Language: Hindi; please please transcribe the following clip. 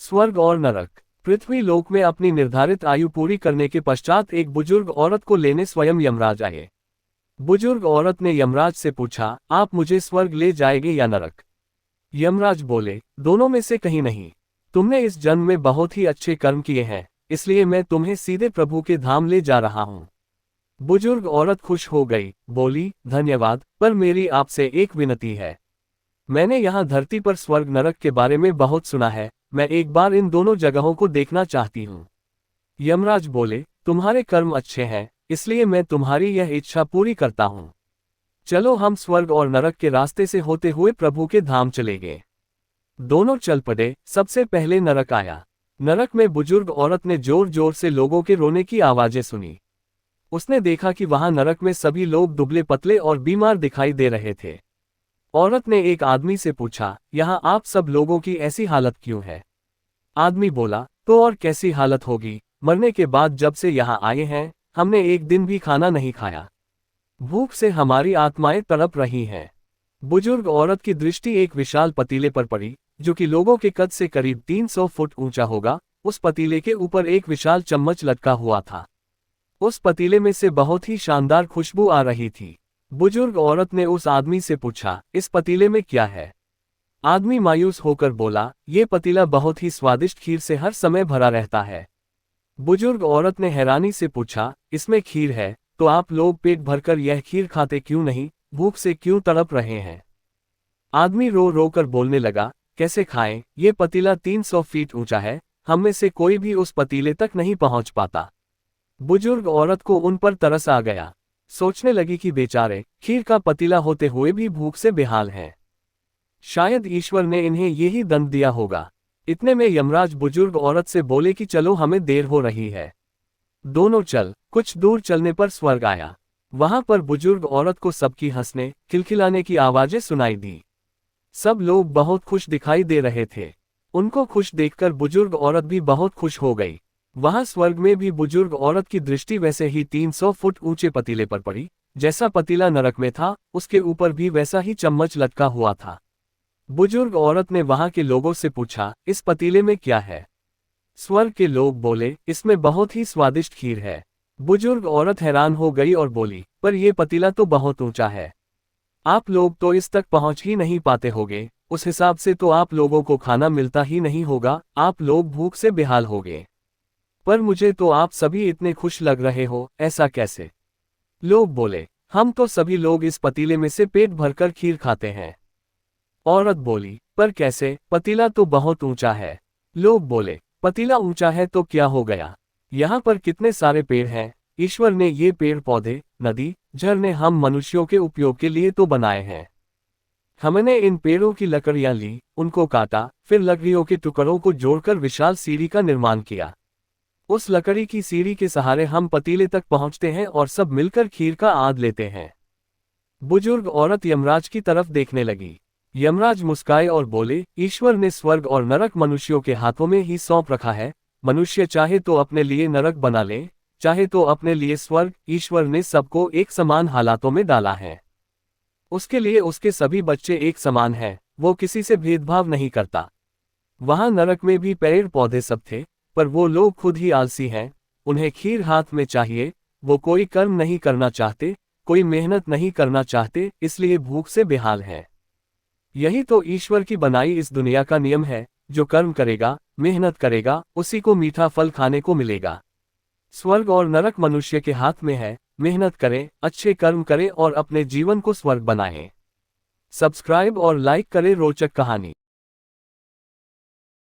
स्वर्ग और नरक। पृथ्वी लोक में अपनी निर्धारित आयु पूरी करने के पश्चात एक बुजुर्ग औरत को लेने स्वयं यमराज आए। बुजुर्ग औरत ने यमराज से पूछा, आप मुझे स्वर्ग ले जाएंगे या नरक? यमराज बोले, दोनों में से कहीं नहीं। तुमने इस जन्म में बहुत ही अच्छे कर्म किए हैं, इसलिए मैं तुम्हें सीधे प्रभु के धाम ले जा रहा हूँ। बुजुर्ग औरत खुश हो गई, बोली, धन्यवाद, पर मेरी आपसे एक विनती है। मैंने यहाँ धरती पर स्वर्ग नरक के बारे में बहुत सुना है, मैं एक बार इन दोनों जगहों को देखना चाहती हूँ। यमराज बोले, तुम्हारे कर्म अच्छे हैं, इसलिए मैं तुम्हारी यह इच्छा पूरी करता हूँ। चलो हम स्वर्ग और नरक के रास्ते से होते हुए प्रभु के धाम चले गए। दोनों चल पड़े। सबसे पहले नरक आया। नरक में बुजुर्ग औरत ने जोर जोर से लोगों के रोने की आवाजें सुनी। उसने देखा कि वहां नरक में सभी लोग दुबले पतले और बीमार दिखाई दे रहे थे। औरत ने एक आदमी से पूछा, यहाँ आप सब लोगों की ऐसी हालत क्यों है? आदमी बोला, तो और कैसी हालत होगी, मरने के बाद जब से यहाँ आए हैं हमने एक दिन भी खाना नहीं खाया। भूख से हमारी आत्माएं तड़प रही हैं। बुजुर्ग औरत की दृष्टि एक विशाल पतीले पर पड़ी, जो कि लोगों के कद से करीब 300 फुट ऊंचा होगा। उस पतीले के ऊपर एक विशाल चम्मच लटका हुआ था। उस पतीले में से बहुत ही शानदार खुशबू आ रही थी। बुजुर्ग औरत ने उस आदमी से पूछा, इस पतीले में क्या है? आदमी मायूस होकर बोला, ये पतीला बहुत ही स्वादिष्ट खीर से हर समय भरा रहता है। बुजुर्ग औरत ने हैरानी से पूछा, इसमें खीर है, तो आप लोग पेट भरकर यह खीर खाते क्यों नहीं, भूख से क्यों तड़प रहे हैं? आदमी रो रो कर बोलने लगा, कैसे खाएं, ये पतीला 300 फीट ऊंचा है, हम में से कोई भी उस पतीले तक नहीं पहुंच पाता। बुजुर्ग औरत को उन पर तरस आ गया। सोचने लगी कि बेचारे खीर का पतीला होते हुए भी भूख से बेहाल हैं। शायद ईश्वर ने इन्हें यही दंड दिया होगा। इतने में यमराज बुजुर्ग औरत से बोले कि चलो हमें देर हो रही है। दोनों चल। कुछ दूर चलने पर स्वर्ग आया। वहां पर बुजुर्ग औरत को सबकी हंसने खिलखिलाने की आवाजें सुनाई दी। सब लोग बहुत खुश दिखाई दे रहे थे। उनको खुश देखकर बुजुर्ग औरत भी बहुत खुश हो गई। वहां स्वर्ग में भी बुजुर्ग औरत की दृष्टि वैसे ही 300 फुट ऊंचे पतीले पर पड़ी। जैसा पतीला नरक में था, उसके ऊपर भी वैसा ही चम्मच लटका हुआ था। बुजुर्ग औरत ने वहां के लोगों से पूछा, इस पतीले में क्या है? स्वर्ग के लोग बोले, इसमें बहुत ही स्वादिष्ट खीर है। बुजुर्ग औरत हैरान हो गई और बोली, पर यह पतीला तो बहुत ऊंचा है। आप लोग तो इस तक पहुंच ही नहीं पाते होगे, उस हिसाब से तो आप लोगों को खाना मिलता ही नहीं होगा, आप लोग भूख से बेहाल होगे। पर मुझे तो आप सभी इतने खुश लग रहे हो, ऐसा कैसे? लोग बोले, हम तो सभी लोग इस पतीले में से पेट भरकर खीर खाते हैं। औरत बोली, पर कैसे, पतीला तो बहुत ऊंचा है। लोग बोले, पतीला ऊंचा है तो क्या हो गया, यहाँ पर कितने सारे पेड़ हैं, ईश्वर ने ये पेड़ पौधे, नदी, झरने हम मनुष्यों के उपयोग के लिए तो बनाए हैं। हमने इन पेड़ों की लकड़ियां ली, उनको काटा, फिर लकड़ियों के टुकड़ों को जोड़कर विशाल सीढ़ी का निर्माण किया। उस लकड़ी की सीढ़ी के सहारे हम पतीले तक पहुंचते हैं और सब मिलकर खीर का आद लेते हैं। बुजुर्ग औरत यमराज की तरफ देखने लगी। यमराज मुस्काए और बोले, ईश्वर ने स्वर्ग और नरक मनुष्यों के हाथों में ही सौंप रखा है। मनुष्य चाहे तो अपने लिए नरक बना ले, चाहे तो अपने लिए स्वर्ग। ईश्वर ने सबको एक समान हालातों में डाला है। उसके लिए उसके सभी बच्चे एक समान हैं, वो किसी से भेदभाव नहीं करता। वहां नरक में भी पेड़ पौधे सब थे, पर वो लोग खुद ही आलसी हैं। उन्हें खीर हाथ में चाहिए, वो कोई कर्म नहीं करना चाहते, कोई मेहनत नहीं करना चाहते, इसलिए भूख से बेहाल हैं। यही तो ईश्वर की बनाई इस दुनिया का नियम है, जो कर्म करेगा, मेहनत करेगा, उसी को मीठा फल खाने को मिलेगा। स्वर्ग और नरक मनुष्य के हाथ में है, मेहनत करें, अच्छे कर्म करें और अपने जीवन को स्वर्ग बनाएं। सब्सक्राइब और लाइक करें रोचक कहानी।